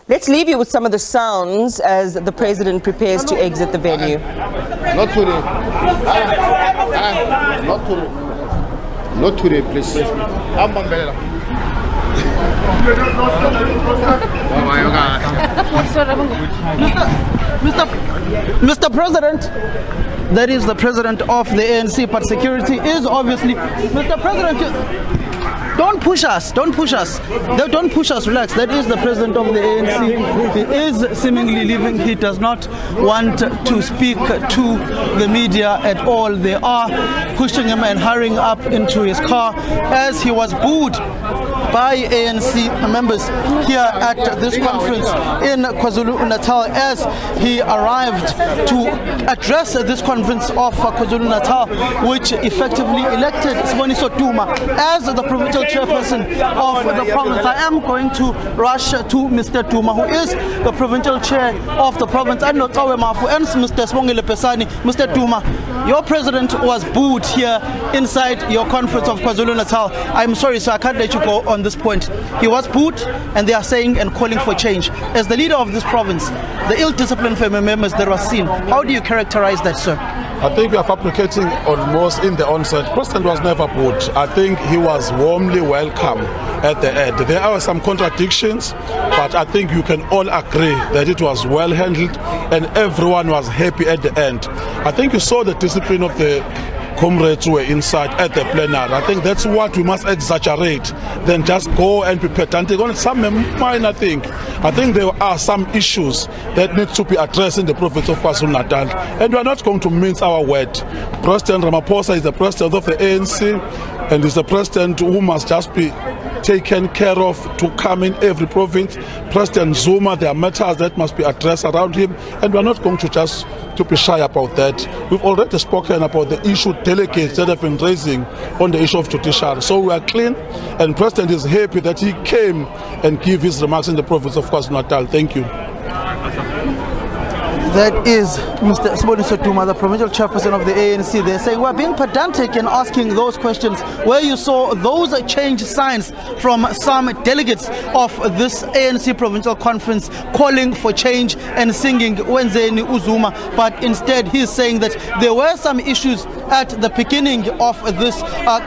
Let's leave you with some of the sounds as the president prepares to exit the venue. Not today. Not today, please. Mr. President, that is the president of the ANC, but security is obviously... Mr. President, don't push us, don't push us. Don't push us, relax. That is the president of the ANC. He is seemingly leaving. He does not want to speak to the media at all. They are pushing him and hurrying up into his car as he was booed by ANC members here at this conference in KwaZulu-Natal as he arrived to address this conference of KwaZulu-Natal, which effectively elected Siboniso Duma as the provincial chairperson of the province. I am going to rush to Mr. Duma, who is the provincial chair of the province, and Mr. Sibongile Pesani. Mr. Duma, your president was booed here inside your conference of KwaZulu-Natal. I'm sorry, sir, I can't let you go on this point. He was booed, and they are saying and calling for change. As the leader of this province, the ill-discipline family members that was seen, how do you characterize that, sir? I think we are fabricating almost in the onset. President was never booed. I think he was warmly welcome at the end. There are some contradictions, but I think you can all agree that it was well handled and everyone was happy at the end. I think you saw the discipline of the comrades who were inside at the plenary. I think that's what we must exaggerate than just go and be pedantic on some minor thing. I think there are some issues that need to be addressed in the province of KwaZulu-Natal, and we are not going to mince our word. President Ramaphosa is the president of the ANC, and is the president who must just be taken care of to come in every province. President Zuma, there are matters that must be addressed around him, and we are not going to just to be shy about that. We've already spoken about the issue delegates that have been raising on the issue of judiciary. So we are clean, and President is happy that he came and gave his remarks in the province of KwaZulu-Natal. Thank you. That is Mr. Siboniso Duma, the provincial chairperson of the ANC. They're saying we're being pedantic in asking those questions where you saw those change signs from some delegates of this ANC provincial conference calling for change and singing Wenzeni Uzuma. But instead he's saying that there were some issues at the beginning of this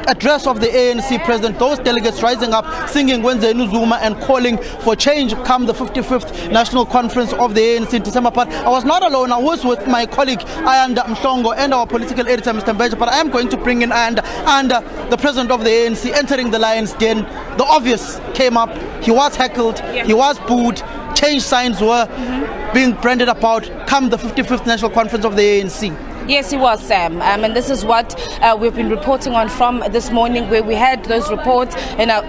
address of the ANC president, those delegates rising up singing Wenzeni Uzuma and calling for change come the 55th National Conference of the ANC in December. But I was not alone. I was with my colleague Ayanda Mhlongo and our political editor Mr. Mbeja, but I am going to bring in Ayanda and the president of the ANC entering the lion's den. The obvious came up. He was heckled, he was booed, change signs were being branded about come the 55th National Conference of the ANC. Yes, he was, Sam. And this is what we've been reporting on from this morning, where we had those reports in our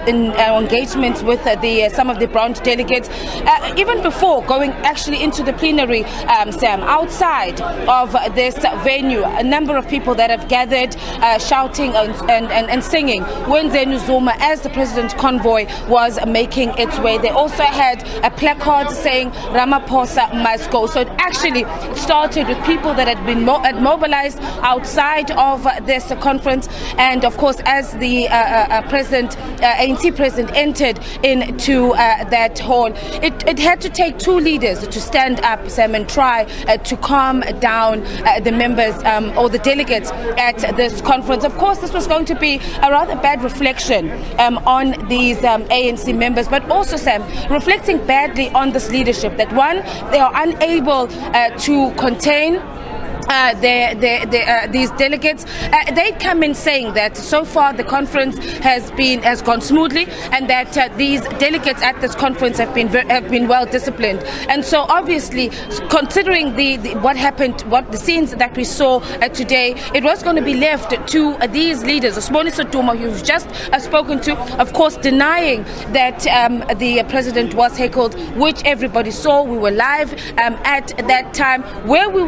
engagements with some of the branch delegates. Even before going actually into the plenary, Sam, outside of this venue, a number of people that have gathered shouting and singing Wenzeni Uzuma as the president's convoy was making its way. They also had a placard saying Ramaphosa must go. So it actually started with people that had been mobilized outside of this conference, and of course as the ANC president entered into that hall, it had to take two leaders to stand up, Sam, and try to calm down the members or the delegates at this conference. Of course this was going to be a rather bad reflection on these ANC members, but also, Sam, reflecting badly on this leadership, that one, they are unable to contain these delegates. They come in saying that so far the conference has gone smoothly, and that these delegates at this conference have been well disciplined. And so obviously, considering what happened, what the scenes that we saw today, it was going to be left to these leaders, Siboniso Duma, who've just spoken to, of course, denying that the president was heckled, which everybody saw. We were live at that time where we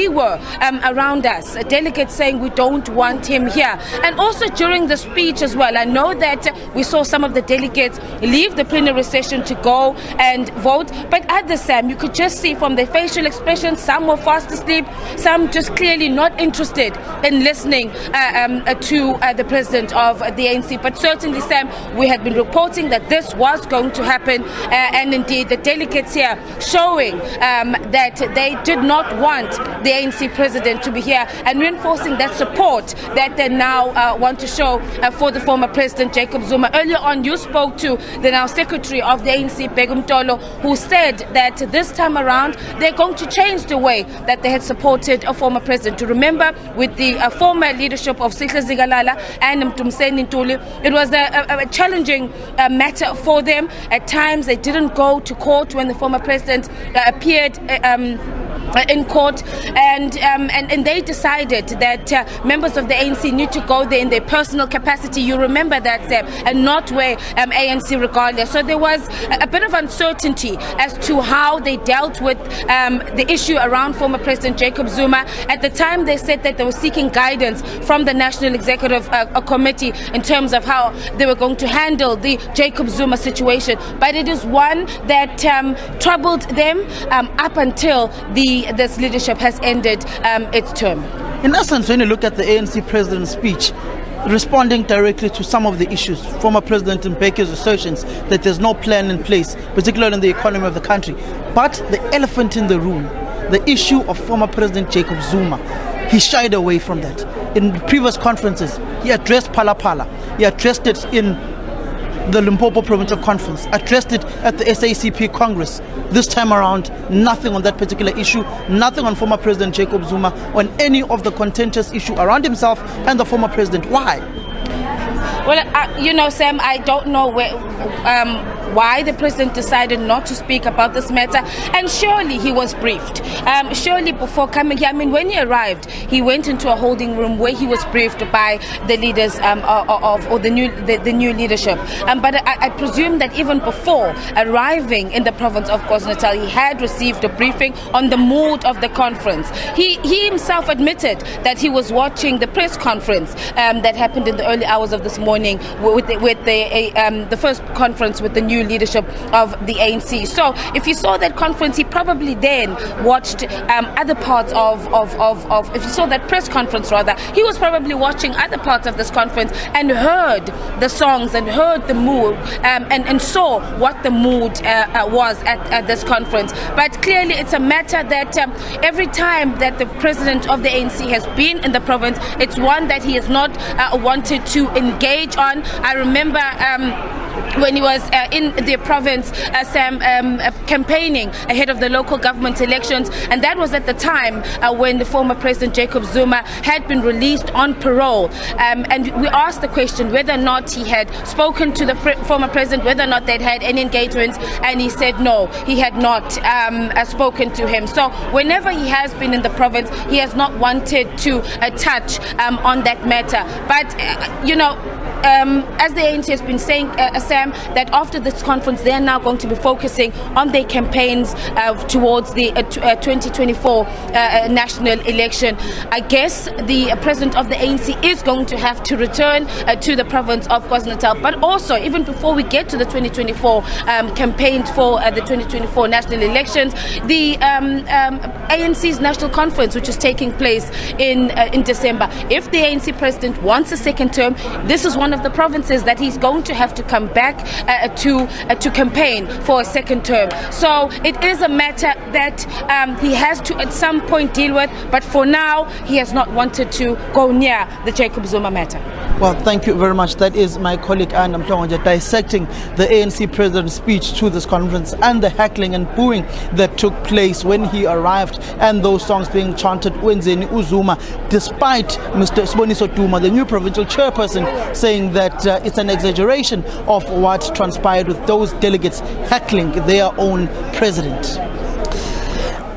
were clamor around us, delegates saying we don't want him here. And also during the speech as well, I know that we saw some of the delegates leave the plenary session to go and vote, but at the same, you could just see from their facial expressions, some were fast asleep, some just clearly not interested in listening to the president of the ANC. But certainly, Sam, we had been reporting that this was going to happen, and indeed the delegates here showing that they did not want the ANC president to be here, and reinforcing that support that they now want to show for the former president Jacob Zuma. Earlier on, you spoke to the now secretary of the ANC, Begum Tolo, who said that this time around they're going to change the way that they had supported a former president. To remember, with the former leadership of Sihle Zikalala and Mtumseni Ntuli, it was a challenging matter for them. At times they didn't go to court when the former president appeared in court, and they decided that members of the ANC need to go there in their personal capacity. You remember that, Sam, and not where ANC regardless. So there was a bit of uncertainty as to how they dealt with the issue around former President Jacob Zuma. At the time, they said that they were seeking guidance from the National Executive Committee in terms of how they were going to handle the Jacob Zuma situation. But it is one that troubled them up until this leadership has ended its term. In essence, when you look at the ANC president's speech, responding directly to some of the issues, former President Mbeki's assertions that there's no plan in place, particularly in the economy of the country. But the elephant in the room, the issue of former President Jacob Zuma, he shied away from that. In previous conferences, he addressed Phala Phala, he addressed it in the Limpopo Provincial Conference, addressed it at the SACP Congress. This time around, nothing on that particular issue, nothing on former President Jacob Zuma, on any of the contentious issue around himself and the former president. Why? Well, Sam, I don't know why the president decided not to speak about this matter, and surely he was briefed. Surely before coming here, when he arrived, he went into a holding room where he was briefed by the leaders of the new leadership. But I presume that even before arriving in the province of KwaZulu-Natal, he had received a briefing on the mood of the conference. He himself admitted that he was watching the press conference that happened in the early hours of this morning with the first conference with the new leadership of the ANC. So if you saw that conference, he probably then watched other parts if you saw that press conference rather, he was probably watching other parts of this conference and heard the songs and heard the mood and saw what the mood was at this conference. But clearly it's a matter that every time that the president of the ANC has been in the province, it's one that he has not wanted to engage on. I remember when he was in the province, Sam, campaigning ahead of the local government elections, and that was at the time when the former President Jacob Zuma had been released on parole. And we asked the question whether or not he had spoken to the former president, whether or not they'd had any engagements, and he said no, he had not spoken to him. So whenever he has been in the province, he has not wanted to touch on that matter. But as the ANC has been saying, Sam, that after this conference they are now going to be focusing on their campaigns towards the 2024 national election. I guess the president of the ANC is going to have to return to the province of KwaZulu-Natal. But also, even before we get to the 2024 campaign for the 2024 national elections, the ANC's national conference, which is taking place in December. If the ANC president wants a second term, this is one of the provinces that he's going to have to come back to campaign for a second term. So it is a matter that he has to at some point deal with, but for now he has not wanted to go near the Jacob Zuma matter. Well, thank you very much. That is my colleague Anna Mhlongo dissecting the ANC president's speech to this conference and the heckling and booing that took place when he arrived, and those songs being chanted Wenzeni Uzuma, despite Mr. Siboniso Duma, the new provincial chairperson, saying that it's an exaggeration of what transpired with those delegates heckling their own president.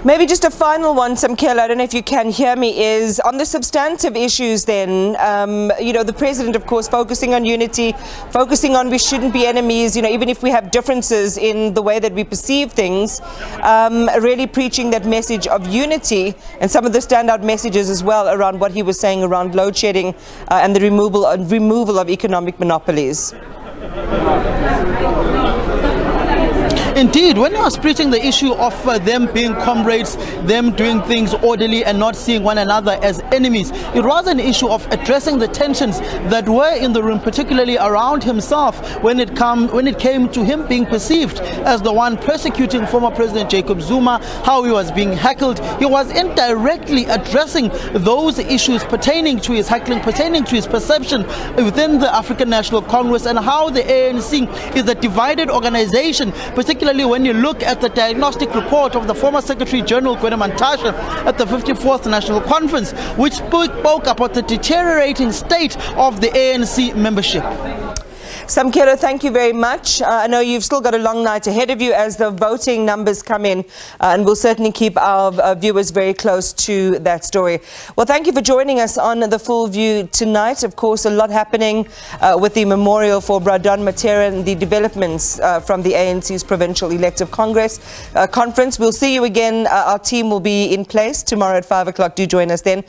Maybe just a final one, Samkela, I don't know if you can hear me, is on the substantive issues then, the president, of course, focusing on unity, focusing on we shouldn't be enemies, even if we have differences in the way that we perceive things, really preaching that message of unity, and some of the standout messages as well around what he was saying around load shedding and the removal of economic monopolies. Indeed, when he was preaching the issue of them being comrades, them doing things orderly and not seeing one another as enemies, it was an issue of addressing the tensions that were in the room, particularly around himself when it came to him being perceived as the one persecuting former President Jacob Zuma, how he was being heckled. He was indirectly addressing those issues pertaining to his heckling, pertaining to his perception within the African National Congress, and how the ANC is a divided organization, particularly when you look at the diagnostic report of the former Secretary General Gwede Mantashe at the 54th National Conference, which spoke about the deteriorating state of the ANC membership. Samkela, thank you very much. I know you've still got a long night ahead of you as the voting numbers come in, and we'll certainly keep our viewers very close to that story. Well, thank you for joining us on The Full View tonight. Of course, a lot happening with the memorial for Bradon Matera and the developments from the ANC's Provincial Elective Conference. We'll see you again. Our team will be in place tomorrow at 5 o'clock. Do join us then.